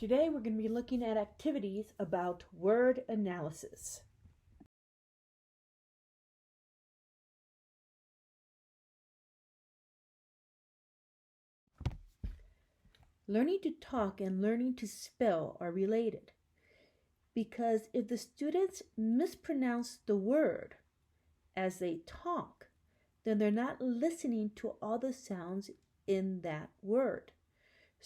Today we're going to be looking at activities about word analysis. Learning to talk and learning to spell are related because if the students mispronounce the word as they talk, then they're not listening to all the sounds in that word.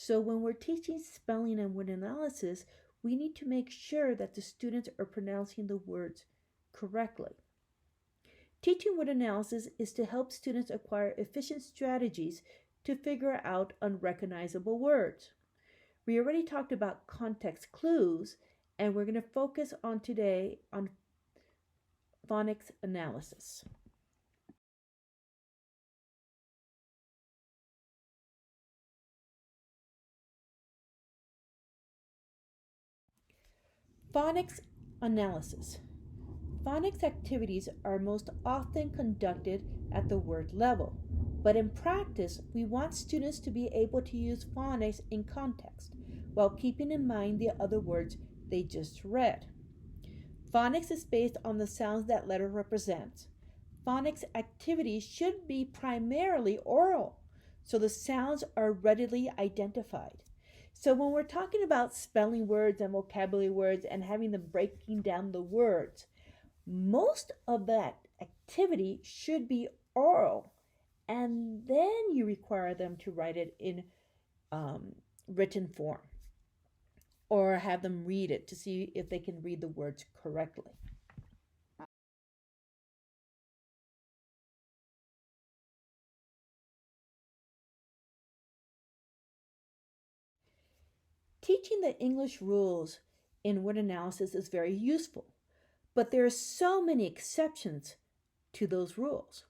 So when we're teaching spelling and word analysis, we need to make sure that the students are pronouncing the words correctly. Teaching word analysis is to help students acquire efficient strategies to figure out unrecognizable words. We already talked about context clues, and we're going to focus on today on phonics analysis. Phonics analysis. Phonics activities are most often conducted at the word level, but in practice, we want students to be able to use phonics in context while keeping in mind the other words they just read. Phonics is based on the sounds that letter represents. Phonics activities should be primarily oral, so the sounds are readily identified. So when we're talking about spelling words and vocabulary words and having them breaking down the words, most of that activity should be oral, and then you require them to write it in written form or have them read it to see if they can read the words correctly. Teaching the English rules in word analysis is very useful, but there are so many exceptions to those rules.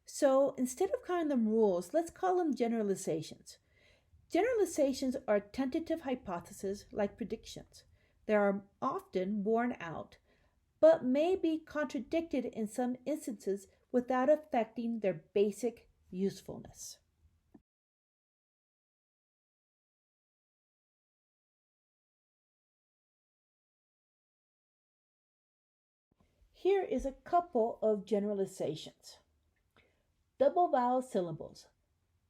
So instead of calling them rules, let's call them generalizations. Generalizations are tentative hypotheses like predictions. They are often borne out, but may be contradicted in some instances without affecting their basic usefulness. Here is a couple of generalizations. Double vowel syllables,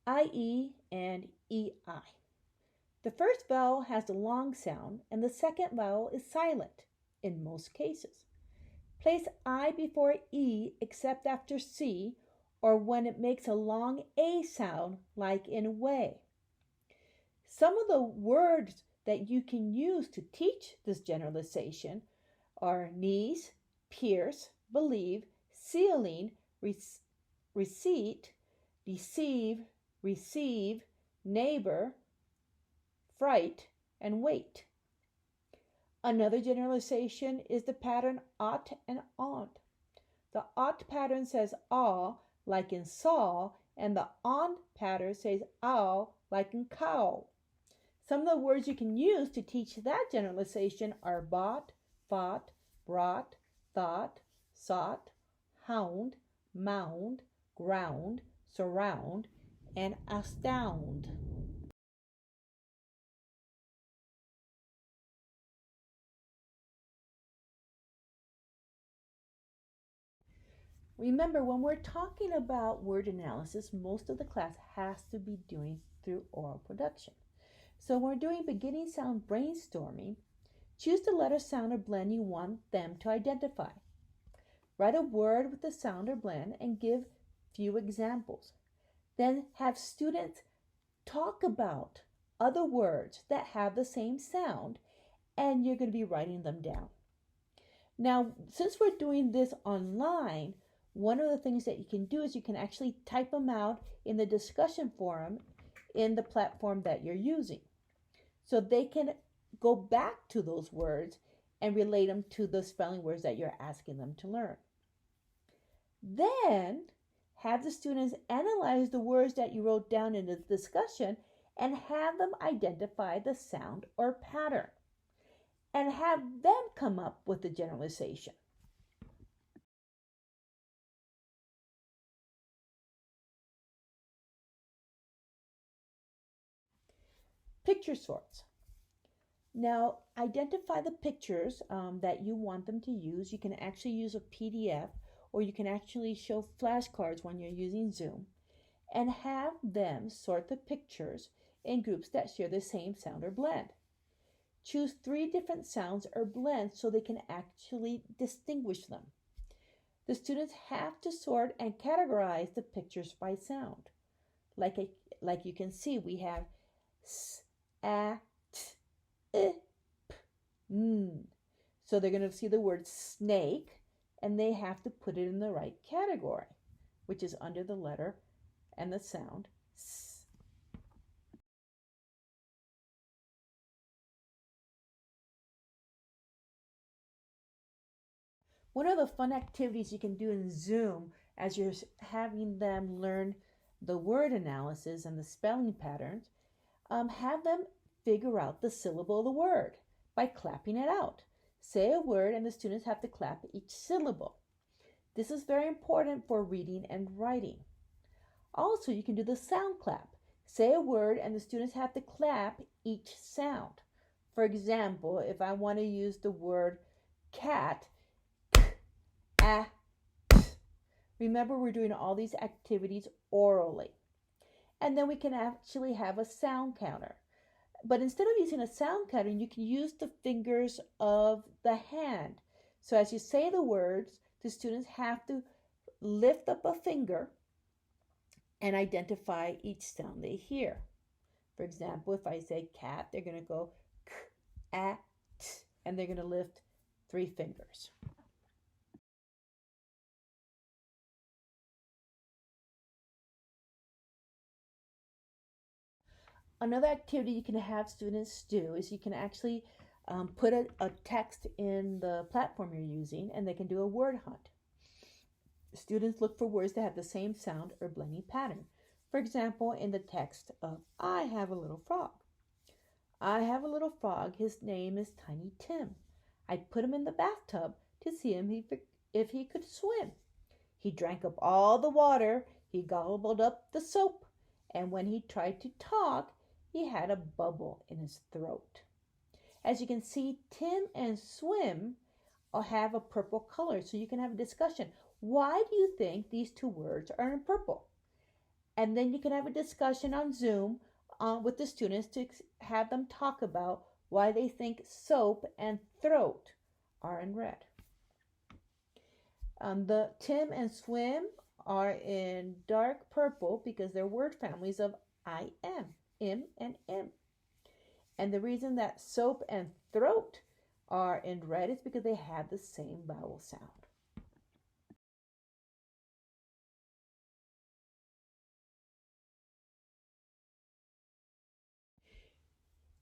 IE and EI. The first vowel has a long sound and the second vowel is silent in most cases. Place I before E except after C or when it makes a long A sound like in way. Some of the words that you can use to teach this generalization are niece, pierce, believe, ceiling, receipt, deceive, receive, neighbor, fright, and wait. Another generalization is the pattern ought and aunt. The ought pattern says aw, like in saw, and the aunt pattern says ow, like in cow. Some of the words you can use to teach that generalization are bought, fought, brought, thought, sought, hound, mound, ground, surround, and astound. Remember, when we're talking about word analysis, most of the class has to be doing through oral production. So when we're doing beginning sound brainstorming, choose the letter, sound, or blend you want them to identify. Write a word with the sound or blend and give few examples. Then have students talk about other words that have the same sound, and you're going to be writing them down. Now, since we're doing this online, one of the things that you can do is you can actually type them out in the discussion forum in the platform that you're using. So they can go back to those words and relate them to the spelling words that you're asking them to learn. Then have the students analyze the words that you wrote down in the discussion and have them identify the sound or pattern and have them come up with the generalization. Picture sorts. Now, identify the pictures that you want them to use. You can actually use a PDF, or you can actually show flashcards when you're using Zoom, and have them sort the pictures in groups that share the same sound or blend. Choose 3 different sounds or blends so they can actually distinguish them. The students have to sort and categorize the pictures by sound. Like you can see, we have s, a, t, I, p, n. So they're going to see the word snake, and they have to put it in the right category, which is under the letter and the sound s. One of the fun activities you can do in Zoom as you're having them learn the word analysis and the spelling patterns, have them figure out the syllable of the word by clapping it out. Say a word and the students have to clap each syllable. This is very important for reading and writing. Also, you can do the sound clap. Say a word and the students have to clap each sound. For example, if I want to use the word cat, k, a, t. Remember, we're doing all these activities orally. And then we can actually have a sound counter. But instead of using a sound counter, you can use the fingers of the hand. So as you say the words, the students have to lift up a finger and identify each sound they hear. For example, if I say cat, they're going to go k, a, t, and they're going to lift 3 fingers. Another activity you can have students do is you can actually put a text in the platform you're using, and they can do a word hunt. Students look for words that have the same sound or blending pattern. For example, in the text of I have a little frog. I have a little frog. His name is Tiny Tim. I put him in the bathtub to see if he could swim. He drank up all the water. He gobbled up the soap. And when he tried to talk, he had a bubble in his throat. As you can see, Tim and swim have a purple color, so you can have a discussion. Why do you think these 2 words are in purple? And then you can have a discussion on Zoom with the students to have them talk about why they think soap and throat are in red. The Tim and swim are in dark purple because they're word families of I am, im, and m. And the reason that soap and throat are in red is because they have the same vowel sound.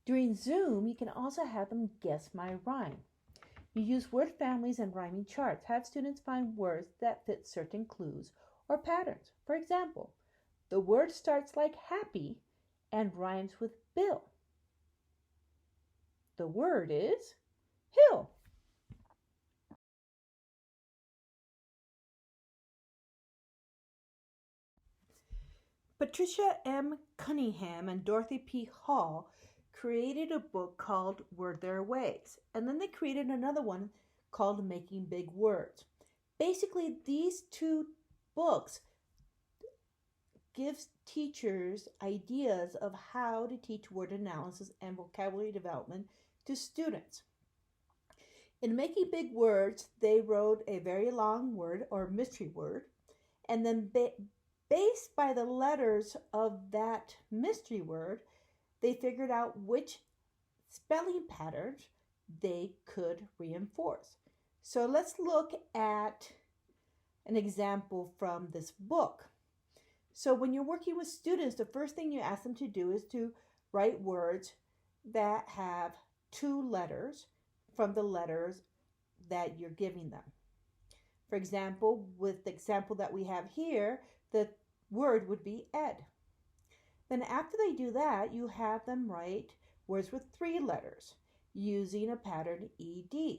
During Zoom, you can also have them guess my rhyme. You use word families and rhyming charts. Have students find words that fit certain clues or patterns. For example, the word starts like happy and rhymes with bill. The word is hill. Patricia M. Cunningham and Dorothy P. Hall created a book called Were There Ways? And then they created another one called Making Big Words. Basically, these 2 books gives teachers ideas of how to teach word analysis and vocabulary development to students. In Making Big Words, they wrote a very long word or mystery word, and then based by the letters of that mystery word, they figured out which spelling patterns they could reinforce. So let's look at an example from this book. So when you're working with students, the first thing you ask them to do is to write words that have 2 letters from the letters that you're giving them. For example, with the example that we have here, the word would be ed. Then after they do that, you have them write words with 3 letters using a pattern ED.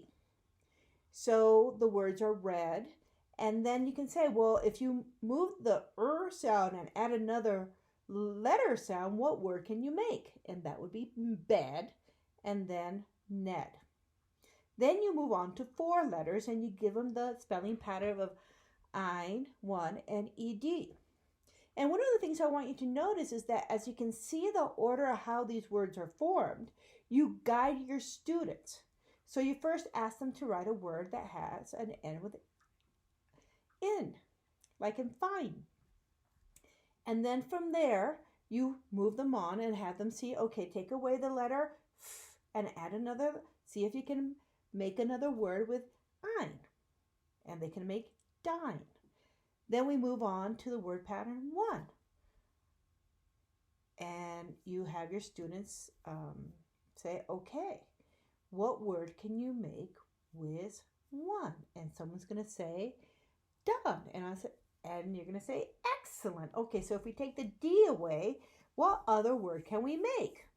So the words are read, and then you can say, well, if you move the sound and add another letter sound, what word can you make? And that would be bed. and then Ned. Then you move on to 4 letters and you give them the spelling pattern of ein, one, and ed. And one of the things I want you to notice is that as you can see the order of how these words are formed, you guide your students. So you first ask them to write a word that has an N with in, like in fine. And then from there, you move them on and have them see, okay, take away the letter F and add another, see if you can make another word with ein. And they can make dine. Then we move on to the word pattern 1. And you have your students say, okay, what word can you make with 1? And someone's going to say, done. And you're going to say, excellent. Okay, so if we take the D away, what other word can we make?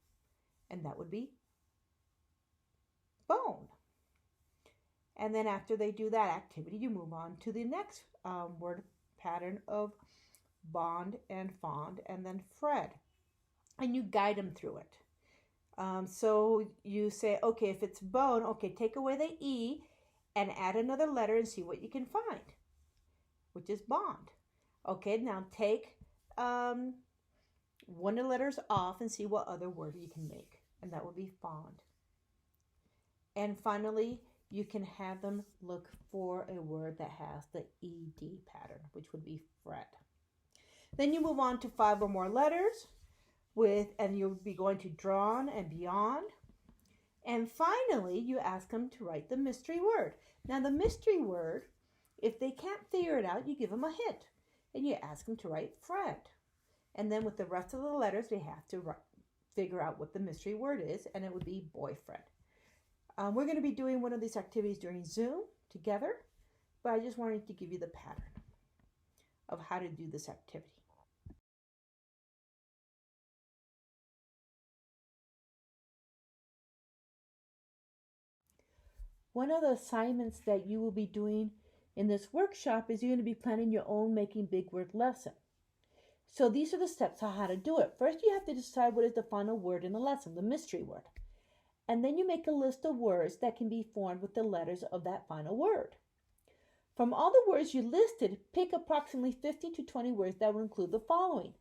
And that would be bone. And then after they do that activity, you move on to the next word pattern of bond and fond, and then Fred. And you guide them through it. So you say, okay, if it's bone, okay, take away the E and add another letter and see what you can find, which is bond. Okay, now take one of the letters off and see what other word you can make. And that would be fond. And finally, you can have them look for a word that has the ED pattern, which would be Fred. Then you move on to 5 or more letters and you'll be going to drawn and beyond. And finally, you ask them to write the mystery word. Now, the mystery word, if they can't figure it out, you give them a hint. And you ask them to write Fred. And then with the rest of the letters, they have to figure out what the mystery word is, and it would be boyfriend. We're going to be doing one of these activities during Zoom together, but I just wanted to give you the pattern of how to do this activity. One of the assignments that you will be doing in this workshop is you're going to be planning your own Making Big Word lesson. So these are the steps on how to do it. First, you have to decide what is the final word in the lesson, the mystery word. And then you make a list of words that can be formed with the letters of that final word. From all the words you listed, pick approximately 15 to 20 words that will include the following.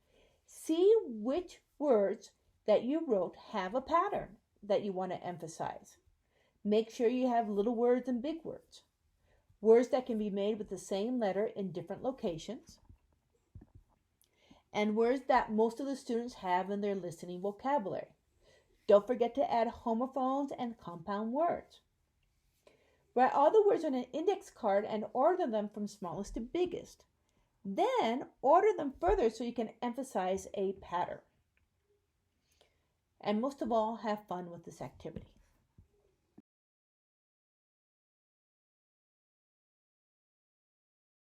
See which words that you wrote have a pattern that you want to emphasize. Make sure you have little words and big words. Words that can be made with the same letter in different locations. And words that most of the students have in their listening vocabulary. Don't forget to add homophones and compound words. Write all the words on an index card and order them from smallest to biggest. Then order them further so you can emphasize a pattern. And most of all, have fun with this activity.